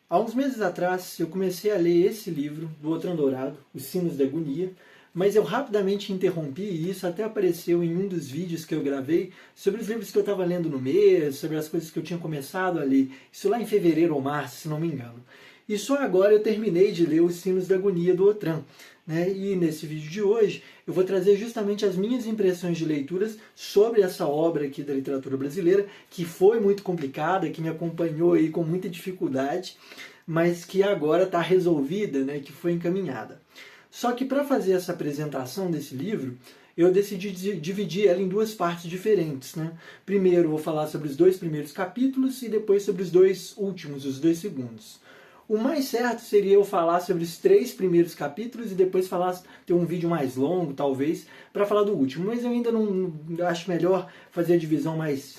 Há uns meses atrás eu comecei a ler esse livro do Otran Dourado, Os Sinos da Agonia, mas eu rapidamente interrompi e isso até apareceu em um dos vídeos que eu gravei sobre os livros que eu estava lendo no mês, sobre as coisas que eu tinha começado a ler, isso lá em fevereiro ou março, se não me engano. E só agora eu terminei de ler Os Sinos da Agonia do Otran. E nesse vídeo de hoje eu vou trazer justamente as minhas impressões de leituras sobre essa obra aqui da literatura brasileira, que foi muito complicada, que me acompanhou aí com muita dificuldade, mas que agora está resolvida, que foi encaminhada. Só que para fazer essa apresentação desse livro, eu decidi dividir ela em duas partes diferentes. Primeiro eu vou falar sobre os dois primeiros capítulos e depois sobre os dois últimos, os dois segundos. O mais certo seria eu falar sobre os três primeiros capítulos e depois ter um vídeo mais longo, talvez, para falar do último. Mas eu ainda não acho melhor fazer a divisão mais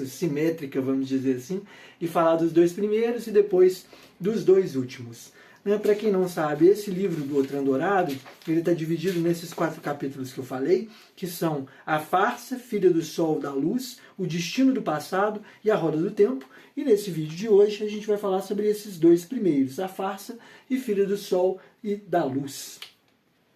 simétrica, vamos dizer assim, e falar dos dois primeiros e depois dos dois últimos. Para quem não sabe, esse livro do Otran Dourado, ele está dividido nesses 4 capítulos que eu falei, que são A Farsa, Filha do Sol da Luz, O Destino do Passado e A Roda do Tempo. E nesse vídeo de hoje a gente vai falar sobre esses dois primeiros, A Farsa e Filha do Sol e da Luz.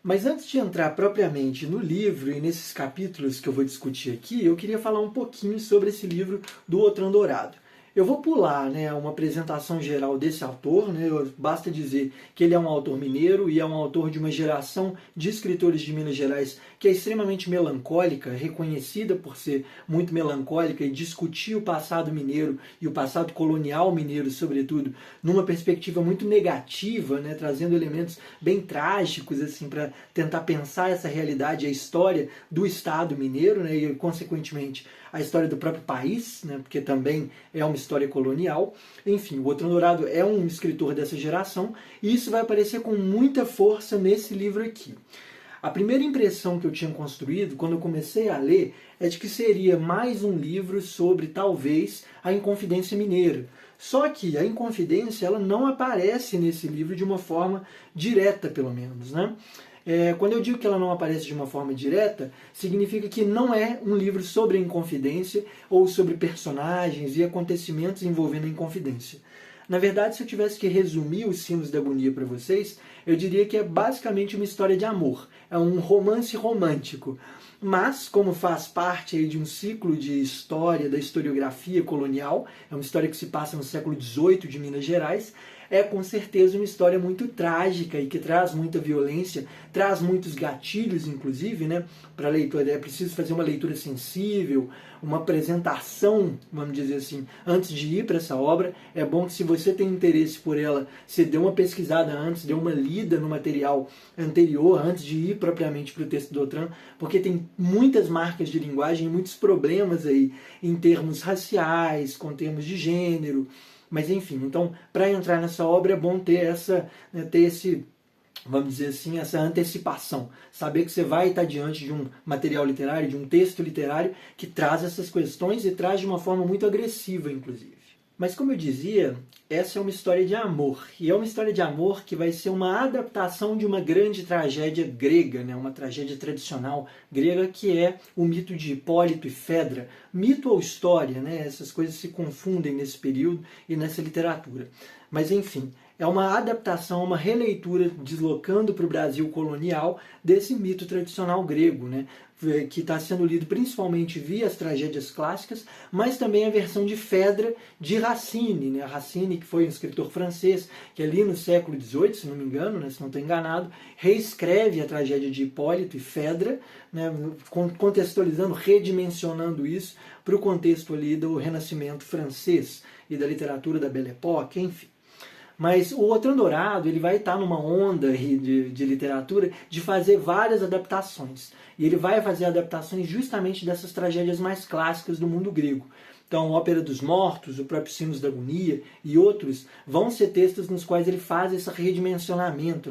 Mas antes de entrar propriamente no livro e nesses capítulos que eu vou discutir aqui, eu queria falar um pouquinho sobre esse livro do Otran Dourado. Eu vou pular uma apresentação geral desse autor, basta dizer que ele é um autor mineiro e é um autor de uma geração de escritores de Minas Gerais que é extremamente melancólica, reconhecida por ser muito melancólica e discutir o passado mineiro e o passado colonial mineiro, sobretudo, numa perspectiva muito negativa, trazendo elementos bem trágicos assim, para tentar pensar essa realidade, a história do Estado mineiro e, consequentemente, a história do próprio país, porque também é uma história colonial. Enfim, o Otran Dourado é um escritor dessa geração e isso vai aparecer com muita força nesse livro aqui. A primeira impressão que eu tinha construído quando eu comecei a ler é de que seria mais um livro sobre, talvez, a Inconfidência Mineira. Só que a Inconfidência ela não aparece nesse livro de uma forma direta, pelo menos. Quando eu digo que ela não aparece de uma forma direta, significa que não é um livro sobre a Inconfidência ou sobre personagens e acontecimentos envolvendo a Inconfidência. Na verdade, se eu tivesse que resumir Os Sinos da Agonia para vocês, eu diria que é basicamente uma história de amor. É um romance romântico. Mas, como faz parte aí de um ciclo de história, da historiografia colonial, é uma história que se passa no século XVIII de Minas Gerais, é com certeza uma história muito trágica e que traz muita violência, traz muitos gatilhos, inclusive, para a leitura. É preciso fazer uma leitura sensível, uma apresentação, vamos dizer assim, antes de ir para essa obra. É bom que, se você tem interesse por ela, você dê uma pesquisada antes, dê uma lida no material anterior, antes de ir propriamente para o texto do Otran, porque tem muitas marcas de linguagem, muitos problemas aí em termos raciais, com termos de gênero. Mas enfim, então, para entrar nessa obra é bom ter esse, vamos dizer assim, essa antecipação. Saber que você vai estar diante de um material literário, de um texto literário que traz essas questões e traz de uma forma muito agressiva, inclusive. Mas, como eu dizia, essa é uma história de amor. E é uma história de amor que vai ser uma adaptação de uma grande tragédia grega, uma tragédia tradicional grega, que é o mito de Hipólito e Fedra. Mito ou história, essas coisas se confundem nesse período e nessa literatura. Mas, enfim, é uma adaptação, uma releitura, deslocando para o Brasil colonial, desse mito tradicional grego, que está sendo lido principalmente via as tragédias clássicas, mas também a versão de Fedra de Racine. Racine, que foi um escritor francês, que ali no século XVIII, se não me engano, se não estou enganado, reescreve a tragédia de Hipólito e Fedra, contextualizando, redimensionando isso para o contexto ali do Renascimento francês e da literatura da Belle Époque, enfim. Mas o Otran Dourado ele vai estar numa onda de literatura de fazer várias adaptações. E ele vai fazer adaptações justamente dessas tragédias mais clássicas do mundo grego. Então, Ópera dos Mortos, o próprio Sinos da Agonia e outros vão ser textos nos quais ele faz esse redimensionamento,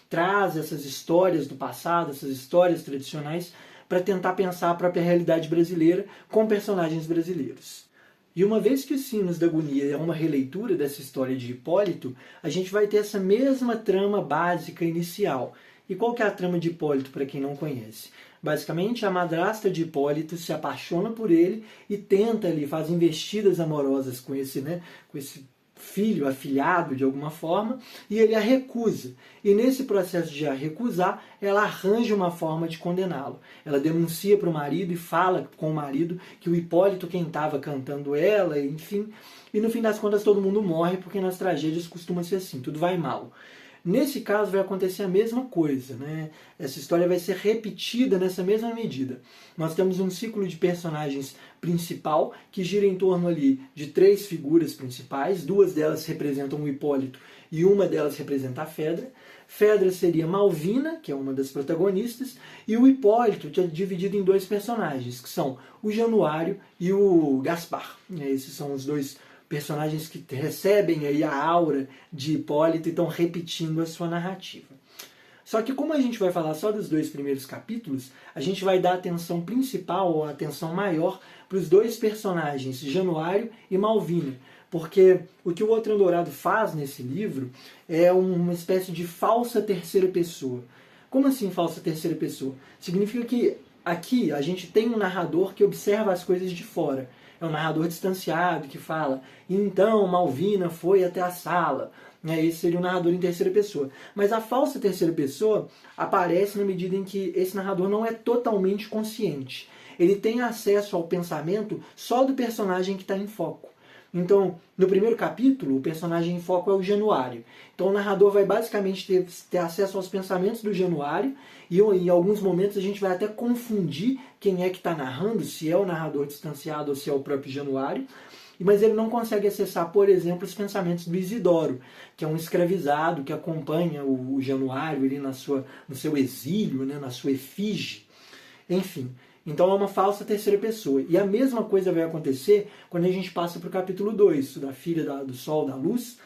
traz essas histórias do passado, essas histórias tradicionais, para tentar pensar a própria realidade brasileira com personagens brasileiros. E uma vez que Os Sinos da Agonia é uma releitura dessa história de Hipólito, a gente vai ter essa mesma trama básica inicial. E qual que é a trama de Hipólito, para quem não conhece? Basicamente, a madrasta de Hipólito se apaixona por ele e tenta ali, faz investidas amorosas com esse filho, afilhado de alguma forma, e ele a recusa. E nesse processo de a recusar, ela arranja uma forma de condená-lo. Ela denuncia para o marido e fala com o marido que o Hipólito quem estava cantando ela, enfim. E no fim das contas todo mundo morre, porque nas tragédias costuma ser assim, tudo vai mal. Nesse caso vai acontecer a mesma coisa, né? Essa história vai ser repetida nessa mesma medida. Nós temos um ciclo de personagens principal que gira em torno ali de 3 figuras principais, 2 delas representam o Hipólito e uma delas representa a Fedra. Fedra seria Malvina, que é uma das protagonistas, e o Hipólito é dividido em 2 personagens, que são o Januário e o Gaspar. Esses são os 2 personagens que recebem aí a aura de Hipólito e estão repetindo a sua narrativa. Só que como a gente vai falar só dos 2 primeiros capítulos, a gente vai dar atenção principal ou atenção maior para os 2 personagens, Januário e Malvina. Porque o que o Outro Dourado faz nesse livro é uma espécie de falsa terceira pessoa. Como assim falsa terceira pessoa? Significa que aqui a gente tem um narrador que observa as coisas de fora. É um narrador distanciado que fala, então Malvina foi até a sala. Esse seria o narrador em terceira pessoa. Mas a falsa terceira pessoa aparece na medida em que esse narrador não é totalmente consciente. Ele tem acesso ao pensamento só do personagem que está em foco. Então, no primeiro capítulo, o personagem em foco é o Januário. Então o narrador vai basicamente ter acesso aos pensamentos do Januário e em alguns momentos a gente vai até confundir quem é que está narrando, se é o narrador distanciado ou se é o próprio Januário, mas ele não consegue acessar, por exemplo, os pensamentos do Isidoro, que é um escravizado que acompanha o Januário ali no seu exílio, né, na sua efígie. Enfim, então é uma falsa terceira pessoa. E a mesma coisa vai acontecer quando a gente passa para o capítulo 2, da Filha do Sol, da Luz,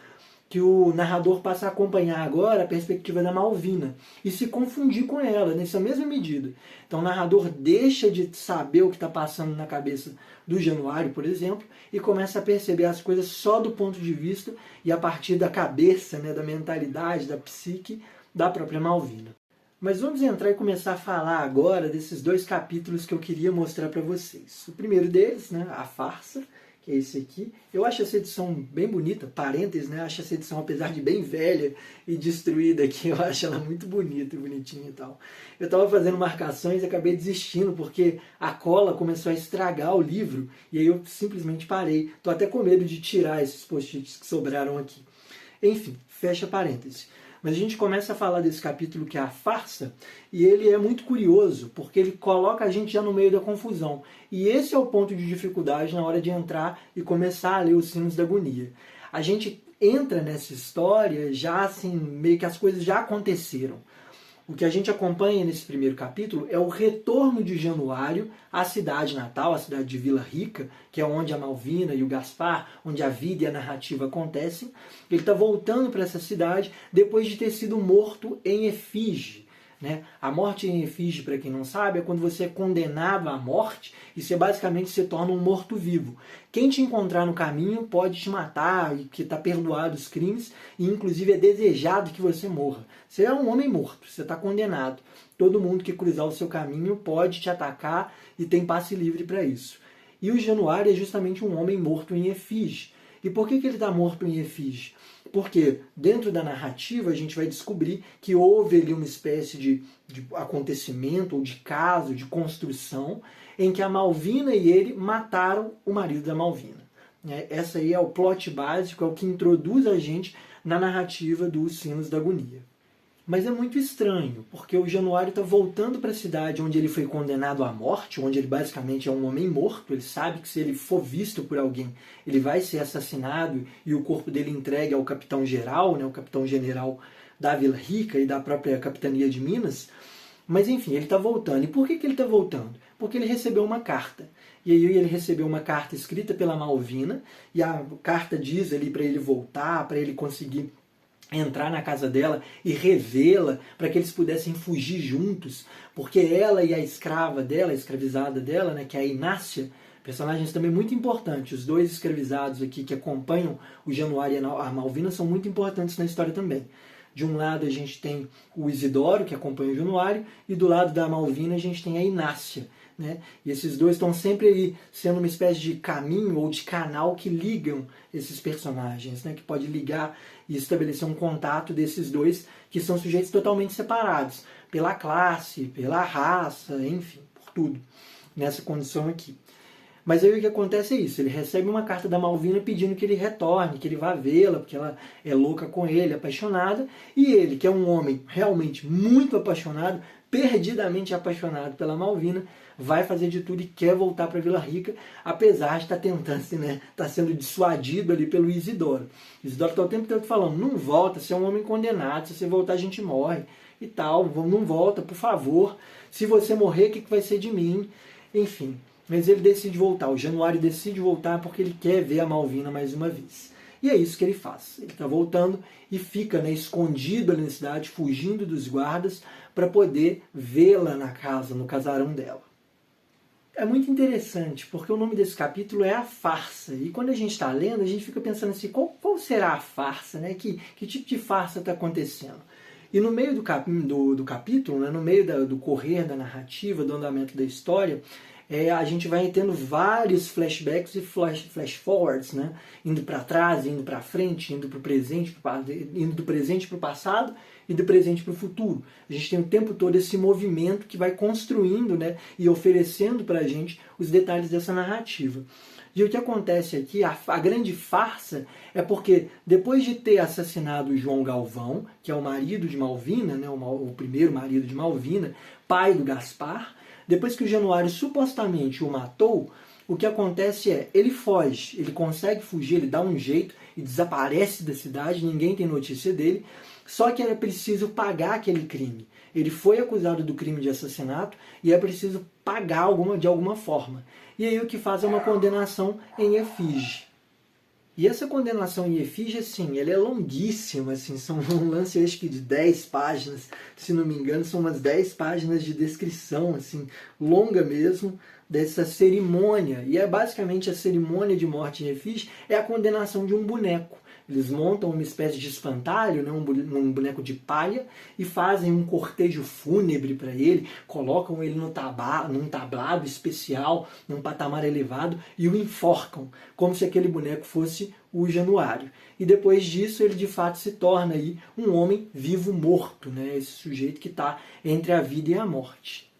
que o narrador passa a acompanhar agora a perspectiva da Malvina e se confundir com ela, nessa mesma medida. Então o narrador deixa de saber o que está passando na cabeça do Januário, por exemplo, e começa a perceber as coisas só do ponto de vista e a partir da cabeça, né, da mentalidade, da psique da própria Malvina. Mas vamos entrar e começar a falar agora desses 2 capítulos que eu queria mostrar para vocês. O primeiro deles, né, a farsa, que é esse aqui. Eu acho essa edição bem bonita, parênteses, né? Acho essa edição, apesar de bem velha e destruída aqui, eu acho ela muito bonita e bonitinha e tal. Eu estava fazendo marcações e acabei desistindo, porque a cola começou a estragar o livro, e aí eu simplesmente parei. Estou até com medo de tirar esses post-its que sobraram aqui. Enfim, fecha parênteses. Mas a gente começa a falar desse capítulo que é a farsa, e ele é muito curioso, porque ele coloca a gente já no meio da confusão. E esse é o ponto de dificuldade na hora de entrar e começar a ler os Sinos da Agonia. A gente entra nessa história já assim, meio que as coisas já aconteceram. O que a gente acompanha nesse primeiro capítulo é o retorno de Januário à cidade natal, à cidade de Vila Rica, que é onde a Malvina e o Gaspar, onde a vida e a narrativa acontecem. Ele está voltando para essa cidade depois de ter sido morto em efígie. Né? A morte em efígie, para quem não sabe, é quando você é condenado à morte e você basicamente se torna um morto-vivo. Quem te encontrar no caminho pode te matar, e que está perdoado os crimes, e inclusive é desejado que você morra. Você é um homem morto, você está condenado. Todo mundo que cruzar o seu caminho pode te atacar e tem passe livre para isso. E o Januário é justamente um homem morto em efígie. E por que ele está morto em efígie? Porque dentro da narrativa a gente vai descobrir que houve ali uma espécie de acontecimento, ou de caso, de construção, em que a Malvina e ele mataram o marido da Malvina. Essa aí é o plot básico, é o que introduz a gente na narrativa dos Sinos da Agonia. Mas é muito estranho, porque o Januário está voltando para a cidade onde ele foi condenado à morte, onde ele basicamente é um homem morto. Ele sabe que se ele for visto por alguém, ele vai ser assassinado e o corpo dele entregue ao capitão-geral, né, o capitão-general da Vila Rica e da própria capitania de Minas. Mas enfim, ele está voltando. E por que ele está voltando? Porque ele recebeu uma carta. E aí ele recebeu uma carta escrita pela Malvina, e a carta diz ali para ele voltar, para ele conseguir entrar na casa dela e revê-la para que eles pudessem fugir juntos, porque ela e a escrava dela, a escravizada dela, né, que é a Inácia, personagens também muito importantes, os 2 escravizados aqui que acompanham o Januário e a Malvina são muito importantes na história também. De um lado a gente tem o Isidoro, que acompanha o Januário, e do lado da Malvina a gente tem a Inácia. né? E esses dois estão sempre aí sendo uma espécie de caminho ou de canal que ligam esses personagens, né? Que pode ligar e estabelecer um contato desses dois que são sujeitos totalmente separados, pela classe, pela raça, enfim, por tudo, nessa condição aqui. Mas aí o que acontece é isso, ele recebe uma carta da Malvina pedindo que ele retorne, que ele vá vê-la, porque ela é louca com ele, apaixonada, e ele, que é um homem realmente muito apaixonado, perdidamente apaixonado pela Malvina, vai fazer de tudo e quer voltar para Vila Rica, apesar de estar tentando, né, estar sendo dissuadido ali pelo Isidoro. Isidoro está o tempo todo falando, não volta, você é um homem condenado, se você voltar a gente morre e tal, não volta, por favor, se você morrer, o que vai ser de mim? Enfim, mas ele decide voltar, o Januário decide voltar porque ele quer ver a Malvina mais uma vez. E é isso que ele faz. Ele está voltando e fica, né, escondido ali na cidade, fugindo dos guardas, para poder vê-la na casa, no casarão dela. É muito interessante, porque o nome desse capítulo é A Farsa. E quando a gente está lendo, a gente fica pensando assim, qual será a farsa? Né? Que tipo de farsa está acontecendo? E no meio do capítulo, né, no meio do correr da narrativa, do andamento da história, a gente vai tendo vários flashbacks e flash forwards, né? Indo para trás, indo para frente, indo do presente para o passado e do presente para o futuro. A gente tem o tempo todo esse movimento que vai construindo, né, e oferecendo para a gente os detalhes dessa narrativa. E o que acontece aqui, a grande farsa, é porque depois de ter assassinado João Galvão, que é o marido de Malvina, né, o primeiro marido de Malvina, pai do Gaspar, depois que o Januário supostamente o matou, o que acontece é, ele foge, ele consegue fugir, ele dá um jeito e desaparece da cidade, ninguém tem notícia dele, só que era preciso pagar aquele crime. Ele foi acusado do crime de assassinato e é preciso pagar de alguma forma. E aí o que faz é uma condenação em efígie. E essa condenação em efígie, assim, ela é longuíssima, assim, são um lance, acho que de 10 páginas, se não me engano, são umas 10 páginas de descrição, assim, longa mesmo, dessa cerimônia. E é basicamente a cerimônia de morte em efígie, é a condenação de um boneco. Eles montam uma espécie de espantalho, né, um boneco de palha, e fazem um cortejo fúnebre para ele, colocam ele num tablado especial, num patamar elevado, e o enforcam, como se aquele boneco fosse o Januário. E depois disso ele de fato se torna aí um homem vivo-morto, né, esse sujeito que está entre a vida e a morte.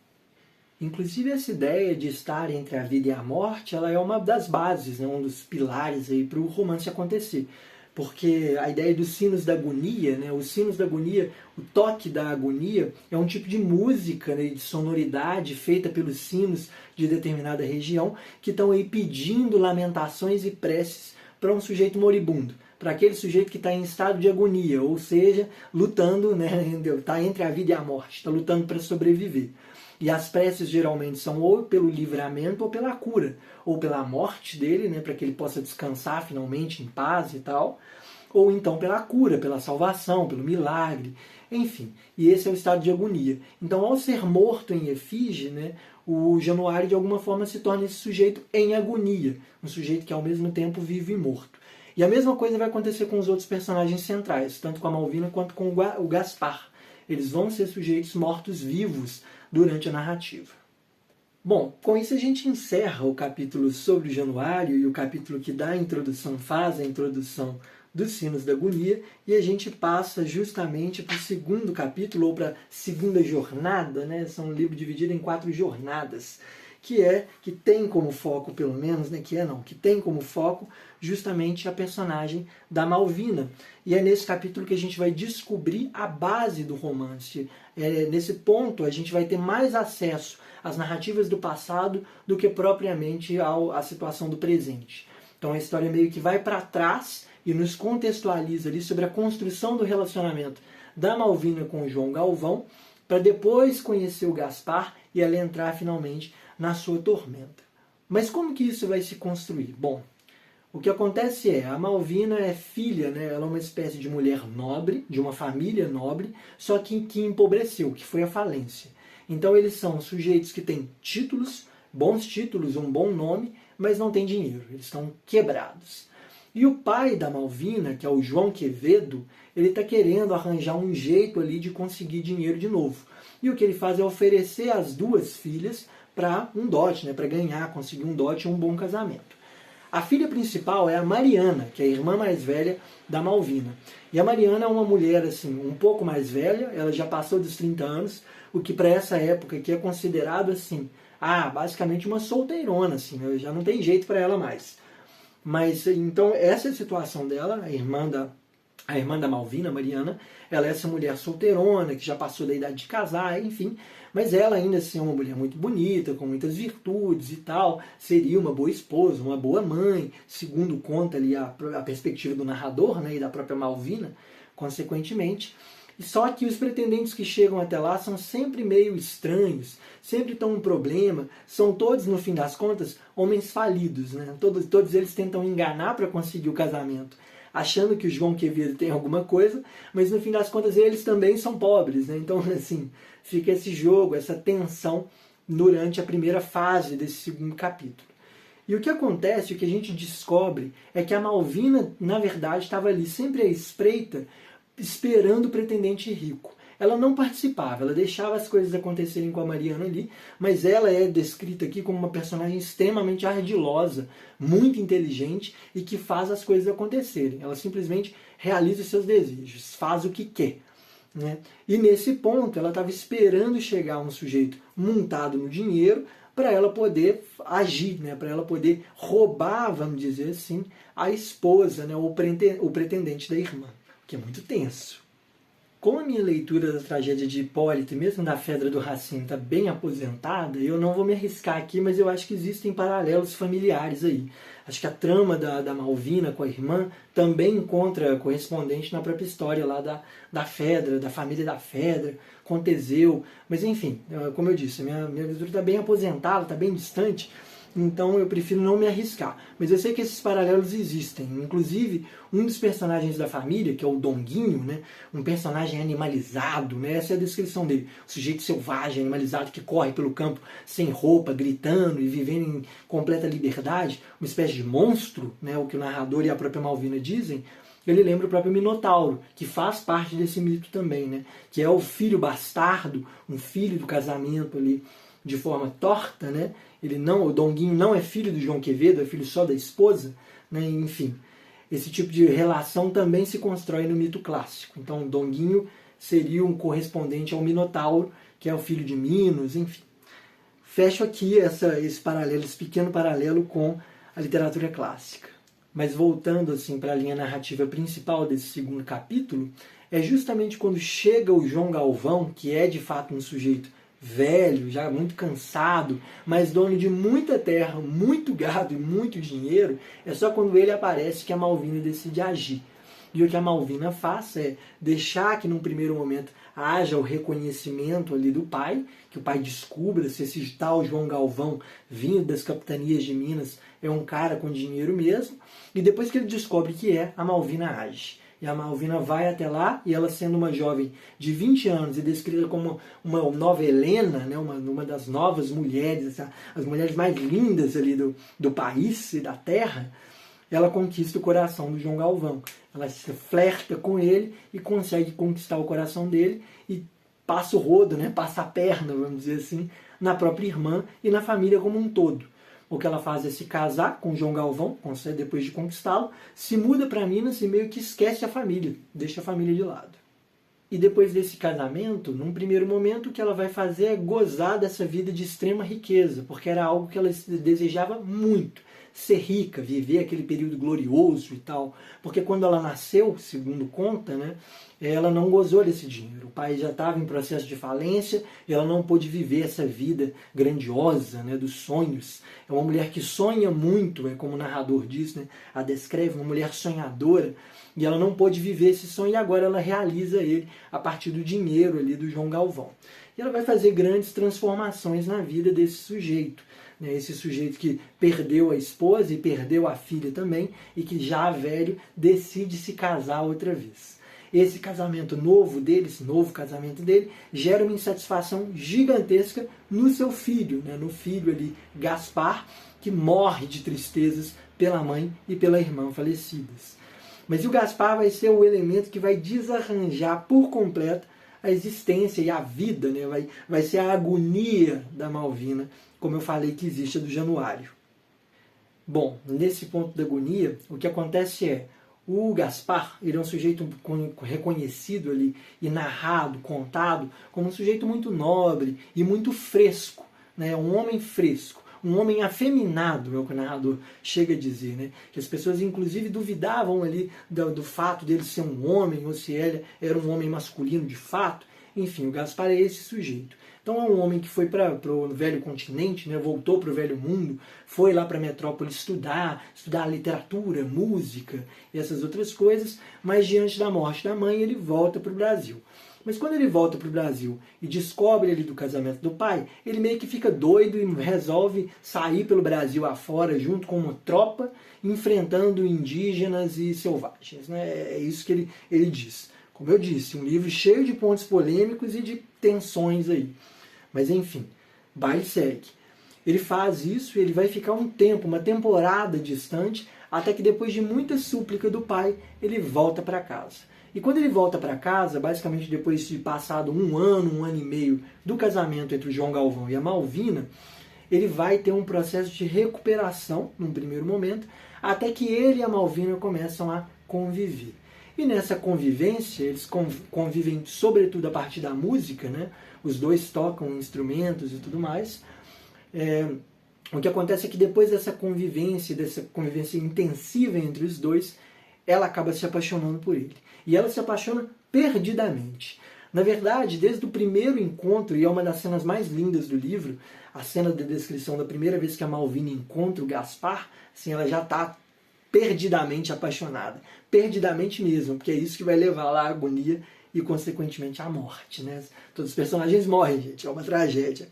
Inclusive essa ideia de estar entre a vida e a morte, ela é uma das bases, né, um dos pilares para o romance acontecer. Porque a ideia dos sinos da agonia, né? Os sinos da agonia, o toque da agonia, é um tipo de música, né, de sonoridade feita pelos sinos de determinada região que estão aí pedindo lamentações e preces para um sujeito moribundo, para aquele sujeito que está em estado de agonia, ou seja, lutando, né, está entre a vida e a morte, está lutando para sobreviver. E as preces geralmente são ou pelo livramento ou pela cura, ou pela morte dele, né, para que ele possa descansar finalmente em paz e tal, ou então pela cura, pela salvação, pelo milagre, enfim. E esse é o estado de agonia. Então, ao ser morto em efígie, né, o Januário de alguma forma se torna esse sujeito em agonia, um sujeito que ao mesmo tempo vive e morto. E a mesma coisa vai acontecer com os outros personagens centrais, tanto com a Malvina quanto com o Gaspar. Eles vão ser sujeitos mortos-vivos durante a narrativa. Bom, com isso a gente encerra o capítulo sobre o Januário e o capítulo que dá a introdução, faz a introdução dos sinos da agonia, e a gente passa justamente para o segundo capítulo, ou para a segunda jornada, né? São um livro dividido em 4 jornadas, que tem como foco, pelo menos, né? Que tem como foco justamente a personagem da Malvina. E é nesse capítulo que a gente vai descobrir a base do romance. Nesse ponto a gente vai ter mais acesso às narrativas do passado do que propriamente à situação do presente. Então a história meio que vai para trás e nos contextualiza ali sobre a construção do relacionamento da Malvina com o João Galvão, para depois conhecer o Gaspar e ela entrar finalmente na sua tormenta. Mas como que isso vai se construir? Bom, o que acontece é, a Malvina é filha, né, ela é uma espécie de mulher nobre, de uma família nobre, só que empobreceu, que foi a falência. Então eles são sujeitos que têm títulos, bons títulos, um bom nome, mas não têm dinheiro, eles estão quebrados. E o pai da Malvina, que é o João Quevedo, ele está querendo arranjar um jeito ali de conseguir dinheiro de novo. E o que ele faz é oferecer as 2 filhas para um dote, né, para ganhar, conseguir um dote e um bom casamento. A filha principal é a Mariana, que é a irmã mais velha da Malvina. E a Mariana é uma mulher assim, um pouco mais velha, ela já passou dos 30 anos, o que para essa época aqui é considerado assim, basicamente uma solteirona, assim, né, já não tem jeito para ela mais. Mas então essa é a situação dela, a irmã da Malvina, Mariana, ela é essa mulher solteirona, que já passou da idade de casar, enfim, mas ela ainda assim é uma mulher muito bonita, com muitas virtudes e tal, seria uma boa esposa, uma boa mãe, segundo conta ali a perspectiva do narrador, né, e da própria Malvina, consequentemente. Só que os pretendentes que chegam até lá são sempre meio estranhos, sempre estão um problema, são todos, no fim das contas, homens falidos, né? Todos eles tentam enganar para conseguir o casamento, achando que o João Quevedo tem alguma coisa, mas no fim das contas eles também são pobres, né? Então, assim, fica esse jogo, essa tensão durante a primeira fase desse segundo capítulo. E o que acontece, o que a gente descobre, é que a Malvina, na verdade, estava ali sempre à espreita, esperando o pretendente rico. Ela não participava, ela deixava as coisas acontecerem com a Mariana ali, mas ela é descrita aqui como uma personagem extremamente ardilosa, muito inteligente e que faz as coisas acontecerem. Ela simplesmente realiza os seus desejos, faz o que quer, né? E nesse ponto ela estava esperando chegar um sujeito montado no dinheiro para ela poder agir, né? Para ela poder roubar, vamos dizer assim, a esposa, né? O pretendente da irmã, que é muito tenso. Como a minha leitura da tragédia de Hipólito e mesmo da Fedra do Racine está bem aposentada, eu não vou me arriscar aqui, mas eu acho que existem paralelos familiares aí. Acho que a trama da Malvina com a irmã também encontra correspondente na própria história lá da Fedra, da família da Fedra, com Teseu. Mas enfim, como eu disse, a minha leitura está bem aposentada, está bem distante, então eu prefiro não me arriscar. Mas eu sei que esses paralelos existem. Inclusive, um dos personagens da família, que é o Donguinho, né? Um personagem animalizado, né? Essa é a descrição dele. O sujeito selvagem, animalizado, que corre pelo campo sem roupa, gritando e vivendo em completa liberdade. Uma espécie de monstro, né? O que o narrador e a própria Malvina dizem. Ele lembra o próprio Minotauro, que faz parte desse mito também, né? Que é o filho bastardo, um filho do casamento ali de forma torta, né? O Donguinho não é filho do João Quevedo, é filho só da esposa, né? Enfim, esse tipo de relação também se constrói no mito clássico. Então, o Donguinho seria um correspondente ao Minotauro, que é o filho de Minos, enfim. Fecho aqui esse pequeno paralelo com a literatura clássica. Mas voltando assim para a linha narrativa principal desse segundo capítulo, é justamente quando chega o João Galvão, que é de fato um sujeito velho, já muito cansado, mas dono de muita terra, muito gado e muito dinheiro, é só quando ele aparece que a Malvina decide agir. E o que a Malvina faz é deixar que num primeiro momento haja o reconhecimento ali do pai, que o pai descubra se esse tal João Galvão, vindo das capitanias de Minas, é um cara com dinheiro mesmo, e depois que ele descobre que é, a Malvina age. E a Malvina vai até lá, e ela sendo uma jovem de 20 anos e descrita como uma nova Helena, né, uma das novas mulheres, as mulheres mais lindas ali do país e da terra, ela conquista o coração do João Galvão. Ela se flerta com ele e consegue conquistar o coração dele e passa o rodo, né, passa a perna, vamos dizer assim, na própria irmã e na família como um todo. O que ela faz é se casar com João Galvão, depois de conquistá-lo, se muda para Minas e meio que esquece a família, deixa a família de lado. E depois desse casamento, num primeiro momento, o que ela vai fazer é gozar dessa vida de extrema riqueza, porque era algo que ela desejava muito, ser rica, viver aquele período glorioso e tal. Porque quando ela nasceu, segundo conta, né, ela não gozou desse dinheiro. O pai já estava em processo de falência e ela não pôde viver essa vida grandiosa, né, dos sonhos. É uma mulher que sonha muito, como o narrador diz, né, a descreve, uma mulher sonhadora, e ela não pôde viver esse sonho e agora ela realiza ele a partir do dinheiro ali do João Galvão. E ela vai fazer grandes transformações na vida desse sujeito. Esse sujeito que perdeu a esposa e perdeu a filha também, e que já velho decide se casar outra vez. Esse casamento novo dele, esse novo casamento dele, gera uma insatisfação gigantesca no seu filho, né? No filho ali, Gaspar, que morre de tristezas pela mãe e pela irmã falecidas. Mas o Gaspar vai ser o elemento que vai desarranjar por completo a existência e a vida, né? Vai ser a agonia da Malvina, como eu falei que existe a do Januário. Bom, nesse ponto da agonia, o que acontece é, o Gaspar, ele é um sujeito reconhecido ali e narrado, contado, como um sujeito muito nobre e muito fresco, né? Um homem fresco, um homem afeminado, é o que o narrador chega a dizer, né? Que as pessoas inclusive duvidavam ali do fato dele ser um homem, ou se ele era um homem masculino de fato. Enfim, o Gaspar é esse sujeito. Então é um homem que foi para o velho continente, né? Voltou para o velho mundo, foi lá para a metrópole estudar literatura, música e essas outras coisas, mas diante da morte da mãe ele volta para o Brasil. Mas quando ele volta para o Brasil e descobre ali do casamento do pai, ele meio que fica doido e resolve sair pelo Brasil afora junto com uma tropa, enfrentando indígenas e selvagens, né? É isso que ele diz. Como eu disse, um livro cheio de pontos polêmicos e de tensões aí. Mas enfim, baile segue. Ele faz isso e ele vai ficar um tempo, uma temporada distante, até que depois de muita súplica do pai, ele volta para casa. E quando ele volta para casa, basicamente depois de passado um ano e meio do casamento entre o João Galvão e a Malvina, ele vai ter um processo de recuperação, num primeiro momento, até que ele e a Malvina começam a conviver. E nessa convivência, eles convivem sobretudo a partir da música, né? Os dois tocam instrumentos e tudo mais. O que acontece é que depois dessa convivência intensiva entre os dois, ela acaba se apaixonando por ele. E ela se apaixona perdidamente. Na verdade, desde o primeiro encontro, e é uma das cenas mais lindas do livro, a cena da descrição da primeira vez que a Malvina encontra o Gaspar, assim, ela já está perdidamente apaixonada. Perdidamente mesmo, porque é isso que vai levar lá à agonia e, consequentemente, à morte, né? Todos os personagens morrem, gente, é uma tragédia.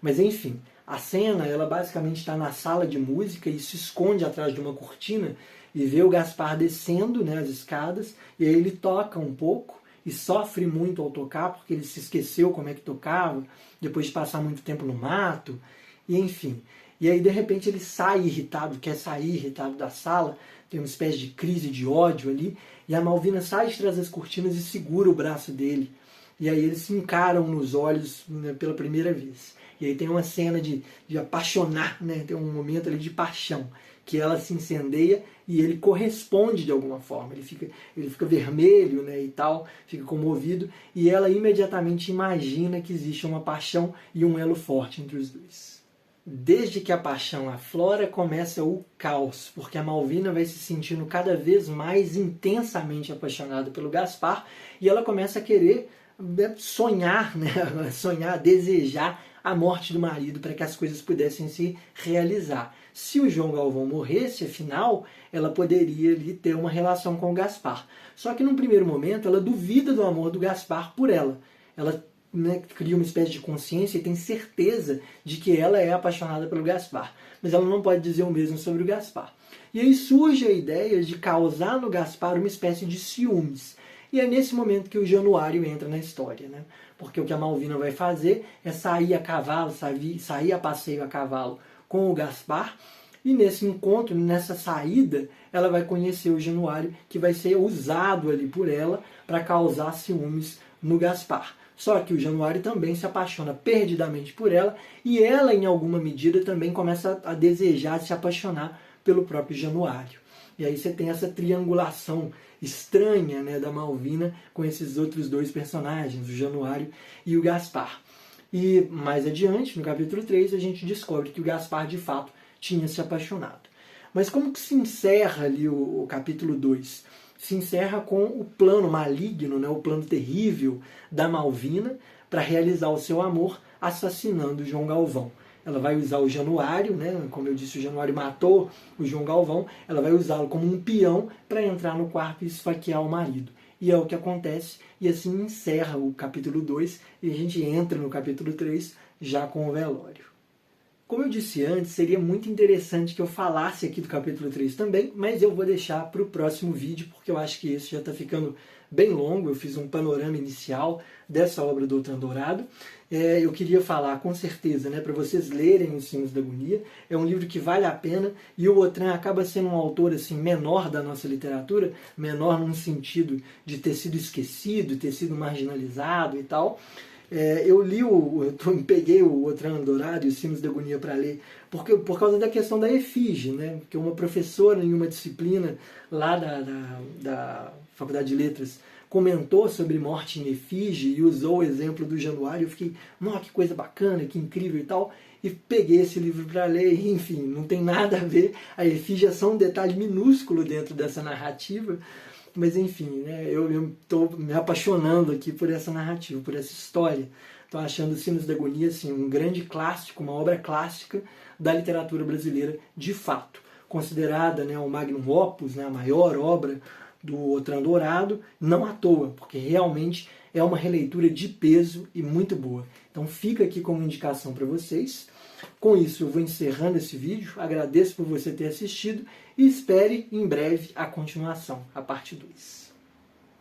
Mas, enfim, a cena, ela basicamente está na sala de música e se esconde atrás de uma cortina e vê o Gaspar descendo, né, as escadas, e aí ele toca um pouco e sofre muito ao tocar, porque ele se esqueceu como é que tocava, depois de passar muito tempo no mato, e enfim. E aí, de repente, ele sai irritado, quer sair irritado da sala, tem uma espécie de crise de ódio ali, e a Malvina sai de trás das cortinas e segura o braço dele. E aí eles se encaram nos olhos, né, pela primeira vez. E aí tem uma cena de apaixonar, né? Tem um momento ali de paixão, que ela se incendeia e ele corresponde de alguma forma. Ele fica vermelho, né, e tal, fica comovido, e ela imediatamente imagina que existe uma paixão e um elo forte entre os dois. Desde que a paixão aflora, começa o caos, porque a Malvina vai se sentindo cada vez mais intensamente apaixonada pelo Gaspar, e ela começa a querer sonhar, né? Sonhar, desejar a morte do marido para que as coisas pudessem se realizar. Se o João Galvão morresse, afinal, ela poderia ali ter uma relação com o Gaspar. Só que num primeiro momento ela duvida do amor do Gaspar por ela. Ela, né, cria uma espécie de consciência e tem certeza de que ela é apaixonada pelo Gaspar. Mas ela não pode dizer o mesmo sobre o Gaspar. E aí surge a ideia de causar no Gaspar uma espécie de ciúmes. E é nesse momento que o Januário entra na história, né? Porque o que a Malvina vai fazer é sair a cavalo, sair a passeio a cavalo com o Gaspar, e nesse encontro, nessa saída, ela vai conhecer o Januário, que vai ser usado ali por ela para causar ciúmes no Gaspar. Só que o Januário também se apaixona perdidamente por ela, e ela, em alguma medida, também começa a desejar se apaixonar pelo próprio Januário. E aí você tem essa triangulação estranha, né, da Malvina com esses outros dois personagens, o Januário e o Gaspar. E mais adiante, no capítulo 3, a gente descobre que o Gaspar, de fato, tinha se apaixonado. Mas como que se encerra ali o capítulo 2? Se encerra com o plano maligno, né, o plano terrível da Malvina para realizar o seu amor, assassinando João Galvão. Ela vai usar o Januário, né? Como eu disse, o Januário matou o João Galvão, ela vai usá-lo como um peão para entrar no quarto e esfaquear o marido. E é o que acontece, e assim encerra o capítulo 2, e a gente entra no capítulo 3 já com o velório. Como eu disse antes, seria muito interessante que eu falasse aqui do capítulo 3 também, mas eu vou deixar para o próximo vídeo, porque eu acho que esse já está ficando bem longo. Eu fiz um panorama inicial dessa obra do Outran Dourado. Eu queria falar com certeza, né, para vocês lerem Os Sinos da Agonia. É um livro que vale a pena, e o Outran acaba sendo um autor assim, menor da nossa literatura, menor num sentido de ter sido esquecido, ter sido marginalizado e tal. Eu peguei o Outran Dourado e Os Sinos da Agonia para ler por causa da questão da efígie, né? Porque uma professora em uma disciplina lá da Faculdade de Letras comentou sobre morte em efígie e usou o exemplo do Januário. Eu fiquei, nossa, que coisa bacana, que incrível e tal, e peguei esse livro para ler. E, enfim, não tem nada a ver, a efígie é só um detalhe minúsculo dentro dessa narrativa. Mas enfim, né, eu estou me apaixonando aqui por essa narrativa, por essa história. Estou achando Os Sinos da Agonia assim, um grande clássico, uma obra clássica da literatura brasileira de fato. Considerada, né, o magnum opus, né, a maior obra do Outran Dourado, não à toa, porque realmente é uma releitura de peso e muito boa. Então fica aqui como indicação para vocês. Com isso eu vou encerrando esse vídeo, agradeço por você ter assistido e espere em breve a continuação, a parte 2.